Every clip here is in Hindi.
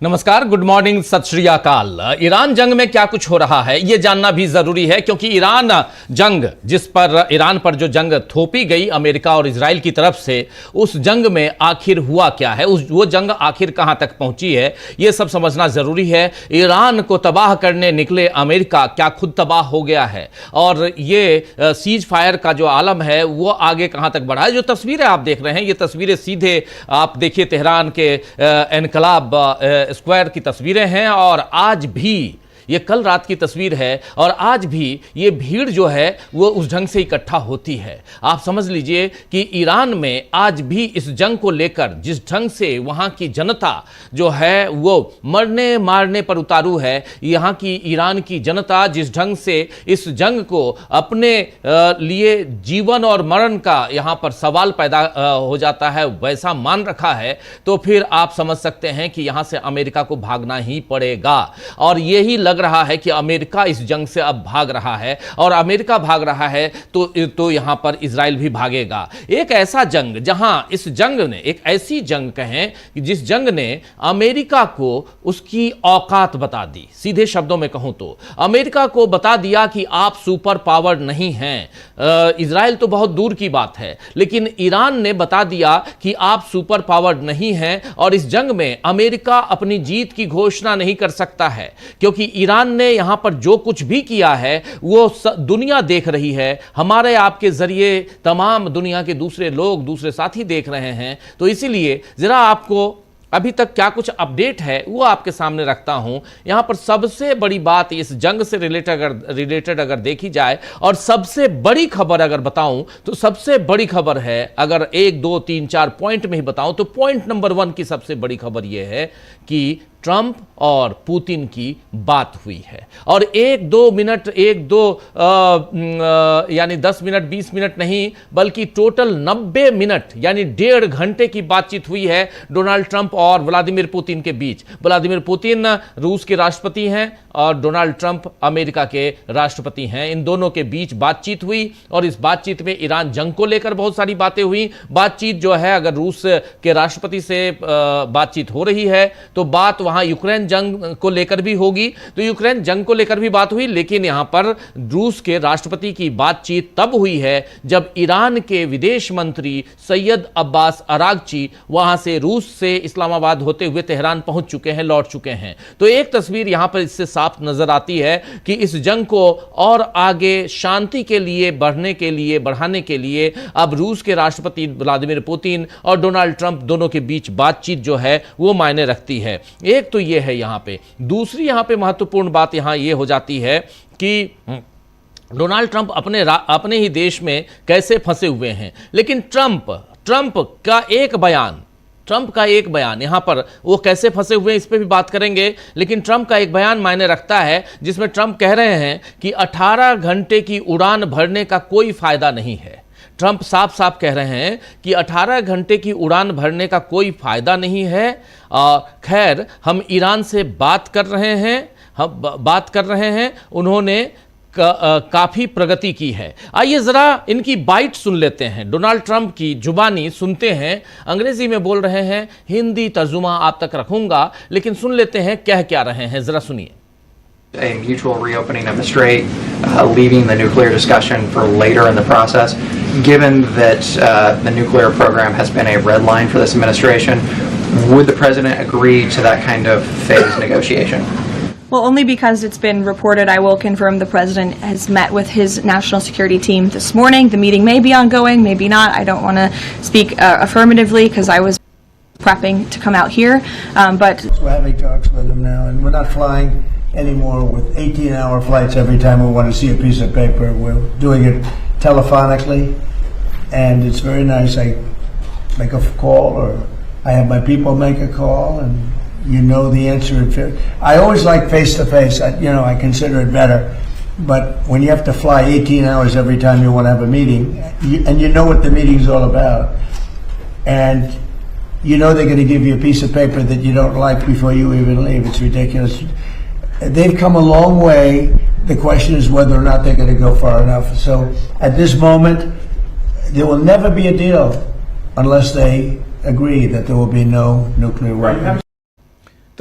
नमस्कार, गुड मॉर्निंग, सत श्री अकाल। ईरान जंग में क्या कुछ हो रहा है ये जानना भी जरूरी है, क्योंकि ईरान जंग ईरान पर जो जंग थोपी गई अमेरिका और इजराइल की तरफ से, उस जंग में आखिर हुआ क्या है, वो जंग आखिर कहां तक पहुंची है, ये सब समझना जरूरी है। ईरान को तबाह करने निकले अमेरिका क्या खुद तबाह हो गया है, और ये सीज फायर का जो आलम है वो आगे कहां तक बढ़ा है। जो तस्वीरें आप देख रहे हैं, ये तस्वीरें सीधे आप देखिए तेहरान के इनकलाब स्क्वायर की तस्वीरें हैं, और आज भी ये कल रात की तस्वीर है, और आज भी ये भीड़ जो है वो उस ढंग से इकट्ठा होती है। आप समझ लीजिए कि ईरान में आज भी इस जंग को लेकर जिस ढंग से वहाँ की जनता जो है वो मरने मारने पर उतारू है, यहाँ की ईरान की जनता जिस ढंग से इस जंग को अपने लिए जीवन और मरण का यहाँ पर सवाल पैदा हो जाता है वैसा मान रखा है, तो फिर आप समझ सकते हैं कि यहाँ से अमेरिका को भागना ही पड़ेगा। और यही लग रहा है कि अमेरिका इस जंग से अब भाग रहा है, और अमेरिका भाग रहा है तो यहां पर इजराइल भी भागेगा। एक ऐसा जंग जहां इस जंग ने, एक ऐसी जंग कहें कि जिस जंग ने अमेरिका को उसकी औकात बता दी। सीधे शब्दों में कहूं तो अमेरिका को बता दिया कि आप सुपर पावर नहीं हैं। इजराइल तो बहुत दूर की बात है, लेकिन ईरान ने बता दिया कि आप सुपर पावर नहीं हैं, और इस जंग में अमेरिका अपनी जीत की घोषणा नहीं कर सकता है, क्योंकि ईरान ने यहां पर जो कुछ भी किया है वो दुनिया देख रही है। हमारे आपके जरिए तमाम दुनिया के दूसरे लोग, दूसरे साथी देख रहे हैं। तो इसीलिए जरा आपको अभी तक क्या कुछ अपडेट है वो आपके सामने रखता हूं। यहां पर सबसे बड़ी बात इस जंग से रिलेटेड अगर देखी जाए, और सबसे बड़ी खबर अगर बताऊं तो सबसे बड़ी खबर है, अगर 1 2 3 4 पॉइंट में ही बताऊं तो पॉइंट नंबर 1 की सबसे बड़ी खबर यह है कि ट्रंप और पुतिन की बात हुई है। और 1-2 मिनट, यानी 10 मिनट 20 मिनट नहीं, बल्कि टोटल 90 मिनट यानी 1.5 घंटे की बातचीत हुई है डोनाल्ड ट्रंप और व्लादिमीर पुतिन के बीच। व्लादिमीर पुतिन रूस के राष्ट्रपति हैं और डोनाल्ड ट्रंप अमेरिका के राष्ट्रपति हैं। इन दोनों के बीच बातचीत हुई, और इस बातचीत में ईरान जंग को लेकर बहुत सारी बातें हुई। बातचीत जो है, अगर रूस के राष्ट्रपति से बातचीत हो रही है तो बात वहां यूक्रेन जंग को लेकर भी होगी, तो यूक्रेन जंग को लेकर भी बात हुई। लेकिन यहां पर रूस के राष्ट्रपति की बातचीत तब हुई है जब ईरान के विदेश मंत्री सैयद अब्बास अरागची वहां से, रूस से इस्लामाबाद होते हुए तेहरान पहुंच चुके हैं, लौट चुके हैं। तो एक तस्वीर यहां पर इससे साफ नजर आती है कि इस जंग को और आगे शांति के लिए बढ़ाने के लिए अब रूस के राष्ट्रपति व्लादिमीर पुतिन और डोनाल्ड ट्रंप दोनों के बीच बातचीत जो है वो मायने रखती है। एक तो ये है यहां पे। दूसरी यहां पे महत्वपूर्ण बात यहां ये हो जाती है कि डोनाल्ड ट्रंप अपने ही देश में कैसे फंसे हुए हैं, लेकिन ट्रंप का एक बयान यहां पर, वो कैसे फंसे हुए हैं इस पे भी बात करेंगे, लेकिन ट्रंप का एक बयान मायने रखता है, जिसमें ट्रंप कह रहे हैं कि 18 घंटे की उड़ान भरने का कोई फायदा नहीं है। ट्रंप साफ साफ कह रहे हैं कि 18 घंटे की उड़ान भरने का कोई फायदा नहीं है। खैर, हम ईरान से बात कर रहे हैं, उन्होंने काफी प्रगति की है। आइए जरा इनकी बाइट सुन लेते हैं, डोनाल्ड ट्रंप की जुबानी सुनते हैं। अंग्रेजी में बोल रहे हैं, हिंदी तर्जुमा आप तक रखूंगा, लेकिन सुन लेते हैं कह क्या रहे हैं, जरा सुनिए। A mutual reopening of the strait, leaving the nuclear discussion for later in the process. Given that the nuclear program has been a red line for this administration, would the president agree to that kind of phased negotiation? Well, only because it's been reported. I will confirm the president has met with his national security team this morning. The meeting may be ongoing, maybe not. I don't want to speak affirmatively because I was prepping to come out here. But we're having talks with them now, and we're not flying anymore with 18-hour flights every time we want to see a piece of paper. We're doing it telephonically, and it's very nice. I make a call, or I have my people make a call, and you know the answer. I always like face-to-face. I consider it better. But when you have to fly 18 hours every time you want to have a meeting, and you know what the meeting's all about, and you know they're going to give you a piece of paper that you don't like before you even leave. It's ridiculous. They've come a long way. The question is whether or not they're going to go far enough. So at this moment, there will never be a deal unless they agree that there will be no nuclear weapons.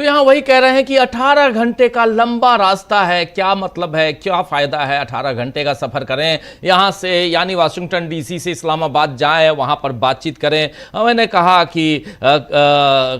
तो यहां वही कह रहे हैं कि 18 घंटे का लंबा रास्ता है। क्या मतलब है, क्या फायदा है 18 घंटे का सफर करें यहां से, यानी वाशिंगटन डीसी से इस्लामाबाद जाएं, वहां पर बातचीत करें। मैंने कहा कि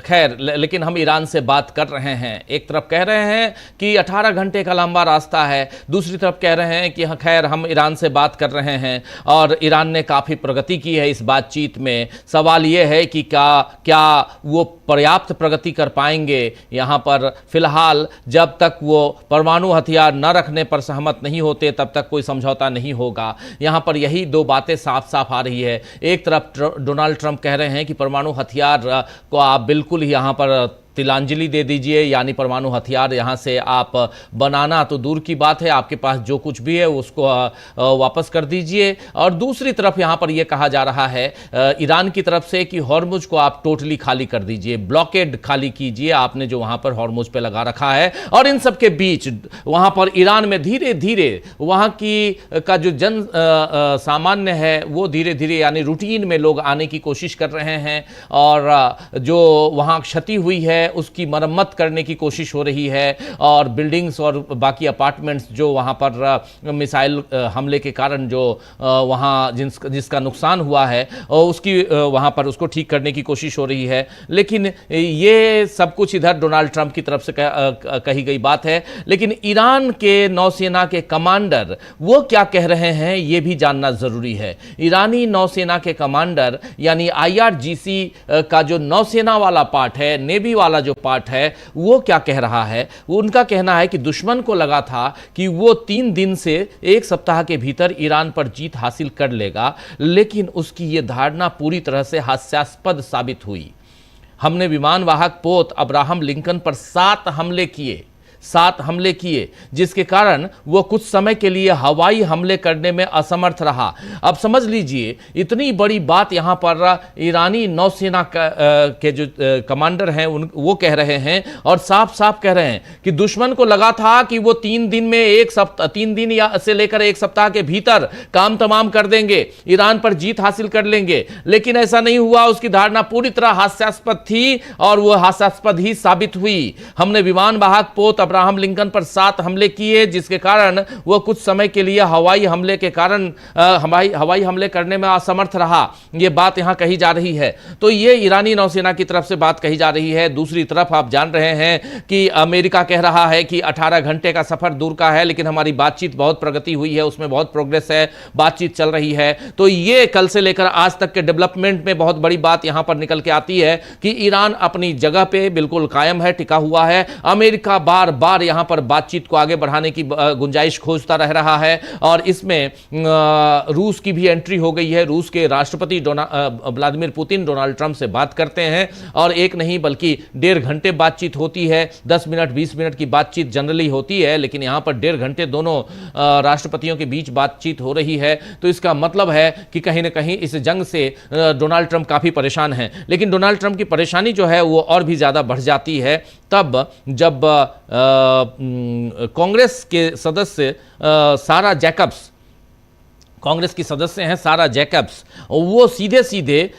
खैर, लेकिन हम ईरान से बात कर रहे हैं। एक तरफ कह रहे हैं कि 18 घंटे का लंबा रास्ता है, दूसरी तरफ कह रहे हैं कि खैर हम ईरान से बात कर रहे हैं और ईरान ने काफी प्रगति की है इस बातचीत में। सवाल यह है कि क्या वो पर्याप्त प्रगति कर पाएंगे। यहां पर फिलहाल जब तक वो परमाणु हथियार न रखने पर सहमत नहीं होते तब तक कोई समझौता नहीं होगा। यहां पर यही दो बातें साफ साफ आ रही है। एक तरफ डोनाल्ड ट्रंप कह रहे हैं कि परमाणु हथियार को आप बिल्कुल ही यहां पर तिलांजलि दे दीजिए, यानी परमाणु हथियार यहां से आप बनाना तो दूर की बात है, आपके पास जो कुछ भी है उसको वापस कर दीजिए। और दूसरी तरफ यहां पर यह कहा जा रहा है ईरान की तरफ से कि हॉर्मुज को आप टोटली खाली कर दीजिए, ब्लॉकेड खाली कीजिए आपने जो वहां पर हॉर्मुज पे लगा रखा है। और इन सब के बीच वहां पर ईरान में धीरे धीरे वहां की का जो जन सामान्य है वो धीरे धीरे यानी रूटीन में लोग आने की कोशिश कर रहे हैं और जो वहां क्षति हुई है उसकी मरम्मत करने की कोशिश हो रही है। और बिल्डिंग्स और बाकी अपार्टमेंट्स जो वहां पर मिसाइल हमले के कारण जो वहां जिसका नुकसान हुआ है उसकी वहां पर उसको ठीक करने की कोशिश हो रही है। लेकिन ये सब कुछ इधर डोनाल्ड ट्रंप की तरफ से कही गई बात है। लेकिन ईरान के नौसेना के कमांडर वो क्या कह रहे हैं ये भी जानना जरूरी है। ईरानी नौसेना के कमांडर यानी IRGC का जो नौसेना वाला पार्ट है, नेवी वाला जो पार्ट है, वो क्या कह रहा है। उनका कहना है कि दुश्मन को लगा था कि वो 3 दिन से 1 सप्ताह के भीतर ईरान पर जीत हासिल कर लेगा, लेकिन उसकी ये धारणा पूरी तरह से हास्यास्पद साबित हुई। हमने विमान वाहक पोत अब्राहम लिंकन पर 7 हमले किए जिसके कारण वो कुछ समय के लिए हवाई हमले करने में असमर्थ रहा। अब समझ लीजिए इतनी बड़ी बात यहां पर ईरानी नौसेना के जो कमांडर हैं वो कह रहे हैं और साफ साफ कह रहे हैं कि दुश्मन को लगा था कि वो 3 दिन में 3 दिन या से लेकर 1 सप्ताह के भीतर काम तमाम कर देंगे, ईरान पर जीत हासिल कर लेंगे, लेकिन ऐसा नहीं हुआ। उसकी धारणा पूरी तरह हास्यास्पद थी और वो हास्यास्पद ही साबित हुई। हमने विमान वाहक पोत अब्राहम लिंकन पर 7 हमले किए जिसके कारण वो कुछ समय के लिए हवाई हमले करने में असमर्थ रहा। ये बात यहां कही जा रही है। तो ये ईरानी नौसेना की तरफ से बात कही जा रही है। दूसरी तरफ आप जान रहे हैं कि अमेरिका कह रहा है कि 18 घंटे का सफर दूर का है, लेकिन हमारी बातचीत बहुत प्रगति हुई है, उसमें बहुत प्रोग्रेस है, बातचीत चल रही है। तो ये कल से लेकर आज तक के डेवलपमेंट में बहुत बड़ी बात यहां पर निकल के आती है कि ईरान अपनी जगह पे बिल्कुल कायम है, टिका हुआ है। अमेरिका बार बार यहां पर बातचीत को आगे बढ़ाने की गुंजाइश खोजता रह रहा है और इसमें रूस की भी एंट्री हो गई है। रूस के राष्ट्रपति व्लादिमीर पुतिन डोनाल्ड ट्रंप से बात करते हैं और एक नहीं बल्कि 1.5 घंटे बातचीत होती है। 10 मिनट 20 मिनट की बातचीत जनरली होती है, लेकिन यहां पर 1.5 घंटे दोनों राष्ट्रपतियों के बीच बातचीत हो रही है। तो इसका मतलब है कि कहीं ना कहीं इस जंग से डोनाल्ड ट्रंप काफी परेशान हैं। लेकिन डोनाल्ड ट्रंप की परेशानी जो है वो और भी ज्यादा बढ़ जाती है तब जब कांग्रेस के सदस्य सारा जैकब्स, कांग्रेस की सदस्य हैं सारा जैकब्स, वो सीधे सीधे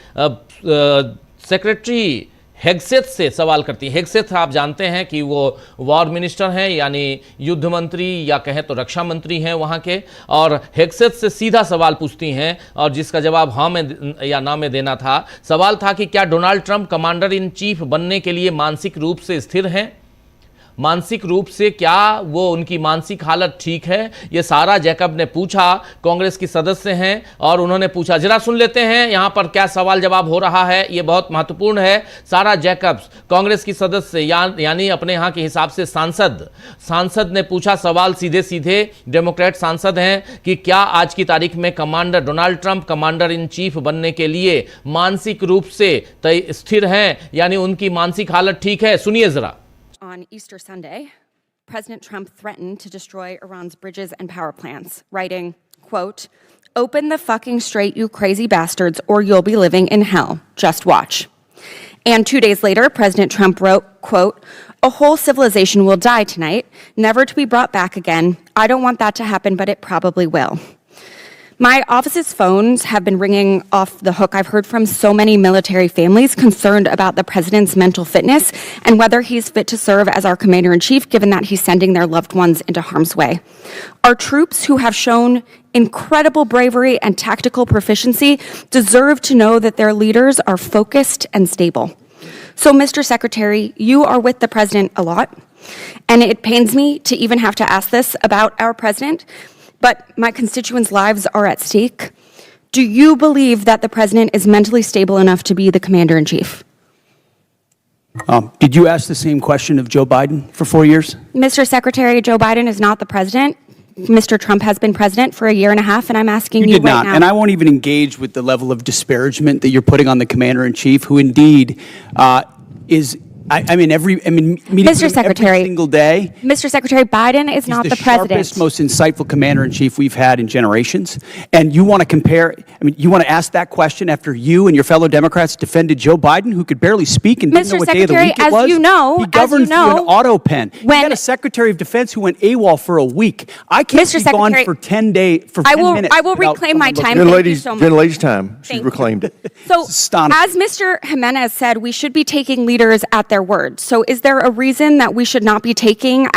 सेक्रेटरी हेगसेथ से सवाल करती है। हेगसेथ आप जानते हैं कि वो वॉर मिनिस्टर हैं, यानी युद्ध मंत्री या कहें तो रक्षा मंत्री हैं वहाँ के, और हेगसेथ से सीधा सवाल पूछती हैं और जिसका जवाब हाँ में या ना में देना था। सवाल था कि क्या Donald Trump commander in chief बनने के लिए मानसिक रूप से स्थिर हैं, मानसिक रूप से क्या वो उनकी मानसिक हालत ठीक है। ये सारा जैकब ने पूछा, कांग्रेस की सदस्य हैं और उन्होंने पूछा। जरा सुन लेते हैं यहां पर क्या सवाल जवाब हो रहा है, ये बहुत महत्वपूर्ण है। सारा जैकब्स कांग्रेस की सदस्य यानी अपने यहां के हिसाब से सांसद ने पूछा सवाल, सीधे सीधे डेमोक्रेट सांसद हैं कि क्या आज की तारीख में commander Donald Trump commander in chief बनने के लिए मानसिक रूप से स्थिर हैं, यानी उनकी मानसिक हालत ठीक है। सुनिए जरा। On Easter Sunday, President Trump threatened to destroy Iran's bridges and power plants, writing, quote, "Open the fucking straight, you crazy bastards, or you'll be living in hell. Just watch." And 2 days later, President Trump wrote, quote, "A whole civilization will die tonight, never to be brought back again. I don't want that to happen, but it probably will." My office's phones have been ringing off the hook. I've heard from so many military families concerned about the president's mental fitness and whether he's fit to serve as our commander-in-chief, given that he's sending their loved ones into harm's way. Our troops, who have shown incredible bravery and tactical proficiency, deserve to know that their leaders are focused and stable. So, Mr. Secretary, you are with the president a lot, and it pains me to even have to ask this about our president, but my constituents' lives are at stake. Do you believe that the president is mentally stable enough to be the commander-in-chief? Did you ask the same question of Joe Biden for 4 years? Mr. Secretary, Joe Biden is not the president. Mr. Trump has been president for a year and a half, and I'm asking you did right not, now. and I won't even engage with the level of disparagement that you're putting on the commander-in-chief, who indeed is. Meeting Mr. with him Secretary, every single day. Mr. Secretary, Biden is not the president. Sharpest, most insightful commander-in-chief we've had in generations. And you want to compare, you want to ask that question after you and your fellow Democrats defended Joe Biden, who could barely speak and didn't know Mr. what day of the Secretary, week it as was? you know, he governed through an auto pen. He when- had a Secretary of Defense who went AWOL for a week. I can't Mr. be gone Secretary, for 10 minutes. I will without reclaim my someone time. looking- Thank you so much. Gentlelady's time. She Thank you. reclaimed it. So, astonishing. as Mr. Jimenez said, we should be taking leaders at their word. So, is there a reason that we should not be taking?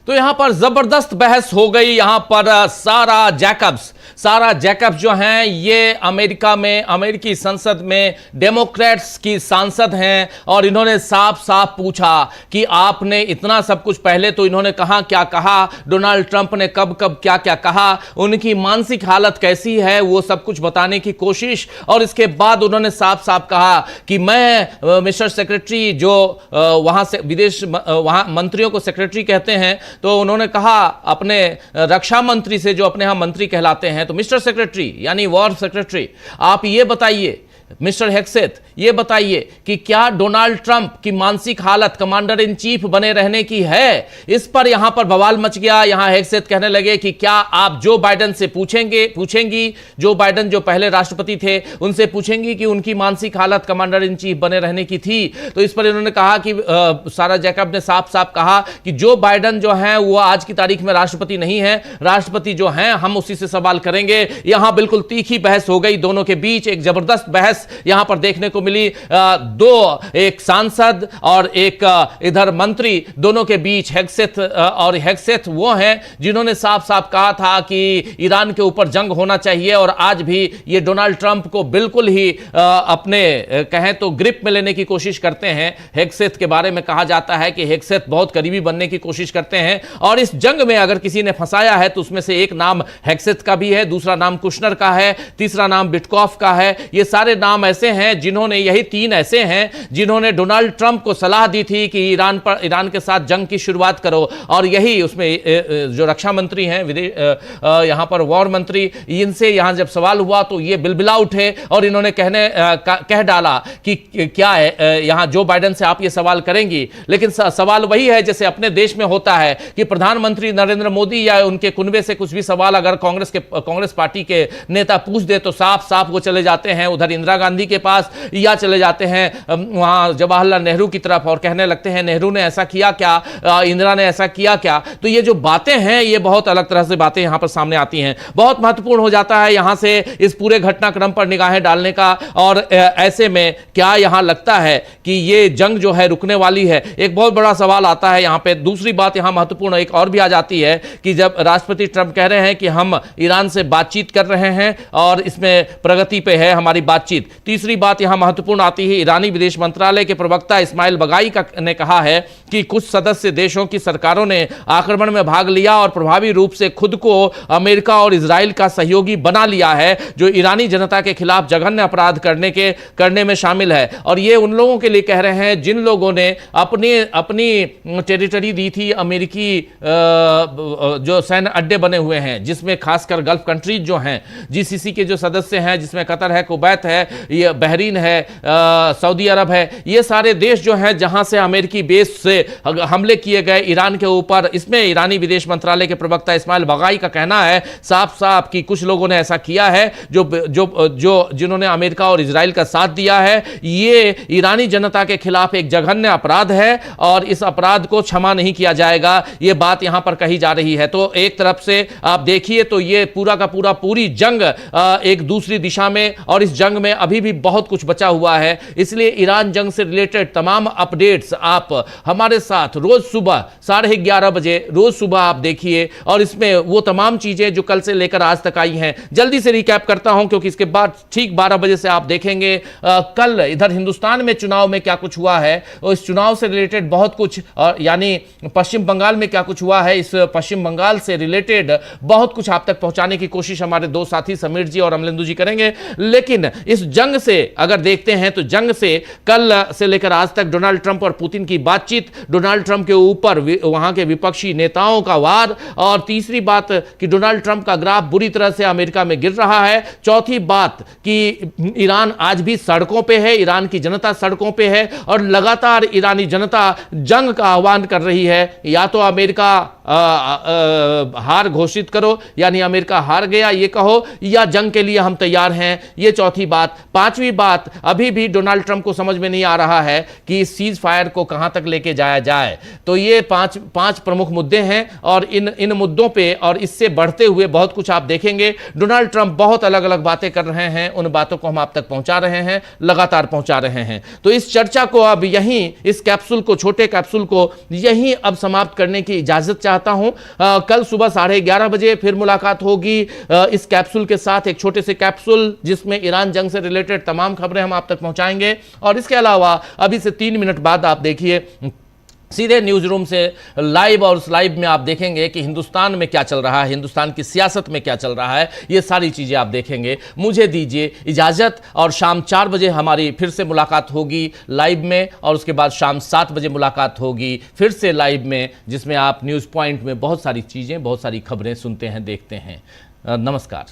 तो यहां पर जबरदस्त बहस हो गई। यहां पर सारा जैकब्स जो हैं ये अमेरिका में अमेरिकी संसद में डेमोक्रेट्स की सांसद हैं और इन्होंने साफ साफ पूछा कि आपने इतना सब कुछ, पहले तो इन्होंने कहा क्या कहा, डोनाल्ड ट्रंप ने कब कब क्या क्या कहा, उनकी मानसिक हालत कैसी है, वो सब कुछ बताने की कोशिश, और इसके बाद उन्होंने साफ साफ कहा कि मैं मिस्टर सेक्रेटरी, जो वहां से विदेश वहां मंत्रियों को सेक्रेटरी कहते हैं, तो उन्होंने कहा अपने रक्षा मंत्री से, जो अपने यहां मंत्री कहलाते हैं, तो मिस्टर सेक्रेटरी यानी वॉर सेक्रेटरी, आप ये बताइए मिस्टर हेग्सेथ, ये बताइए कि क्या डोनाल्ड ट्रंप की मानसिक हालत कमांडर इन चीफ बने रहने की है। इस पर यहां पर बवाल मच गया। यहां हेग्सेथ कहने लगे कि क्या आप जो बाइडेन से पूछेंगी, जो बाइडेन जो पहले राष्ट्रपति थे उनसे पूछेंगी कि उनकी मानसिक हालत कमांडर इन चीफ बने रहने की थी। तो इस पर इन्होंने कहा कि सारा जैकब ने साफ साफ कहा कि जो बाइडेन जो है वो आज की तारीख में राष्ट्रपति नहीं है, राष्ट्रपति जो हैं हम उसी से सवाल करेंगे। यहां बिल्कुल तीखी बहस हो गई दोनों के बीच, एक जबरदस्त बहस यहां पर देखने को मिली। एक सांसद और एक इधर मंत्री, दोनों के बीच हेग्सेथ वो हैं जिन्होंने साफ साफ कहा था कि ईरान के ऊपर जंग होना चाहिए, और आज भी ये डोनाल्ड ट्रंप को बिल्कुल ही अपने कहें तो ग्रिप में लेने की कोशिश करते हैं। हेग्सेथ के बारे में कहा जाता है कि हेग्सेथ बहुत करीबी बनने की कोशिश करते हैं, और इस जंग में अगर किसी ने फंसाया है तो उसमें से एक नाम हेग्सेथ का भी है, दूसरा नाम कुशनर का है, तीसरा नाम बिटकॉफ का है। ये सारे नाम ऐसे हैं जिन्होंने, यही तीन ऐसे हैं जिन्होंने डोनाल्ड ट्रंप को सलाह दी थी कि ईरान के साथ जंग की शुरुआत करो, और यही उसमें जो रक्षा मंत्री हैं, यहां पर वॉर मंत्री, इनसे यहां जब सवाल हुआ तो ये बिलबिला उठे और इन्होंने कह डाला कि क्या है, यहां जो बाइडेन से आप ये सवाल करेंगी, लेकिन सवाल वही है जैसे अपने देश में होता है कि प्रधानमंत्री नरेंद्र मोदी या उनके कुनबे से कुछ भी सवाल अगर कांग्रेस पार्टी के नेता पूछ दे तो साफ साफ वो चले जाते हैं उधर इंदिरा गांधी के पास, या चले जाते हैं वहां जवाहरलाल नेहरू की तरफ और कहने लगते हैं नेहरू ने ऐसा किया क्या, इंदिरा ने ऐसा किया क्या। तो ये जो बातें हैं ये बहुत अलग तरह से बातें यहां पर सामने आती हैं। बहुत महत्वपूर्ण हो जाता है यहां से इस पूरे घटनाक्रम पर निगाहें डालने का, और ऐसे में क्या यहां लगता है कि ये जंग जो है रुकने वाली है, एक बहुत बड़ा सवाल आता है यहां पे। दूसरी बात यहां महत्वपूर्ण एक और भी आ जाती है कि जब राष्ट्रपति ट्रंप कह रहे हैं कि हम ईरान से बातचीत कर रहे हैं और इसमें प्रगति पे है हमारी बातचीत, तीसरी बात यहां महत्वपूर्ण आती है। ईरानी विदेश मंत्रालय के प्रवक्ता इस्माइल बगाई ने कहा है कि कुछ सदस्य देशों की सरकारों ने आक्रमण में भाग लिया और प्रभावी रूप से खुद को अमेरिका और इजराइल का सहयोगी बना लिया है, जो ईरानी जनता के खिलाफ जघन्य अपराध करने में शामिल है। और ये उन लोगों के लिए कह रहे हैं जिन लोगों ने अपनी टेरिटरी दी थी अमेरिकी जो सैन्य अड्डे बने हुए हैं, जिसमें खासकर गल्फ कंट्रीज जो हैं, जीसीसी के जो सदस्य हैं, जिसमें कतर है, कुवैत है, ये बहरीन है, सऊदी अरब है, ये सारे देश जो हैं जहां से अमेरिकी बेस से हमले किए गए ईरान के ऊपर। इसमें ईरानी विदेश मंत्रालय के प्रवक्ता इस्माइल बगाई का कहना है साफ साफ कि कुछ लोगों ने ऐसा किया है जिन्होंने अमेरिका और इजराइल का साथ दिया है। ये ईरानी जनता के खिलाफ एक जघन्य अपराध है और इस अपराध को क्षमा नहीं किया जाएगा, ये बात यहां पर कही जा रही है। तो एक तरफ से आप देखिए तो ये पूरा का पूरा पूरी जंग एक दूसरी दिशा में, और इस जंग में अभी भी बहुत कुछ बचा हुआ है। इसलिए ईरान जंग से रिलेटेड तमाम अपडेट्स आप हमारे साथ रोज सुबह 11:30 बजे रोज सुबह आप देखिए, और इसमें वो तमाम चीजें जो कल से लेकर आज तक आई हैं जल्दी से रिकैप करता हूं, क्योंकि इसके बाद ठीक 12 बजे से आप देखेंगे कल इधर हिंदुस्तान में चुनाव में क्या कुछ हुआ है, और इस चुनाव से रिलेटेड बहुत कुछ, यानी पश्चिम बंगाल में क्या कुछ हुआ है, इस पश्चिम बंगाल से रिलेटेड बहुत कुछ आप तक पहुंचाने की कोशिश हमारे दो साथी समीर जी और अमलेंदु जी करेंगे। लेकिन इस जंग से अगर देखते हैं तो जंग से कल से लेकर आज तक डोनाल्ड ट्रंप और पुतिन की बातचीत, डोनाल्ड ट्रंप के ऊपर वहां के विपक्षी नेताओं का वार, और तीसरी बात कि डोनाल्ड ट्रंप का ग्राफ बुरी तरह से अमेरिका में गिर रहा है, चौथी बात कि ईरान आज भी सड़कों पे है, ईरान की जनता सड़कों पे है, और लगातार ईरानी जनता जंग का आह्वान कर रही है, या तो अमेरिका हार घोषित करो, यानी अमेरिका हार गया ये कहो, या जंग के लिए हम तैयार हैं, ये चौथी बात। पांचवी बात, अभी भी डोनाल्ड ट्रंप को समझ में नहीं आ रहा है कि इस सीज फायर को कहां तक लेके जाया जाए। तो ये पांच प्रमुख मुद्दे हैं, और इन मुद्दों पे और इससे बढ़ते हुए बहुत कुछ आप देखेंगे। डोनाल्ड ट्रंप बहुत अलग अलग बातें कर रहे हैं, उन बातों को हम आप तक पहुंचा रहे हैं, लगातार पहुंचा रहे हैं। तो इस चर्चा को अब यहीं, इस कैप्सूल को, छोटे कैप्सूल को यहीं अब समाप्त करने की इजाजत चाहता हूं। कल सुबह 11:30 बजे फिर मुलाकात होगी इस कैप्सूल के साथ, एक छोटे से कैप्सूल जिसमें ईरान जंग से रिलेटेड तमाम खबरें हम आप तक पहुंचाएंगे। और इसके अलावा अभी से 3 मिनट बाद आप देखिए सीधे न्यूज रूम से लाइव, और उस लाइव में आप देखेंगे कि हिंदुस्तान में क्या चल रहा है, हिंदुस्तान की सियासत में क्या चल रहा है, ये सारी चीजें आप देखेंगे। मुझे दीजिए इजाजत, और शाम 4 बजे हमारी फिर से मुलाकात होगी लाइव में, और उसके बाद शाम 7 बजे मुलाकात होगी फिर से लाइव में, जिसमें आप न्यूज पॉइंट में बहुत सारी चीजें, बहुत सारी खबरें सुनते हैं, देखते हैं। नमस्कार।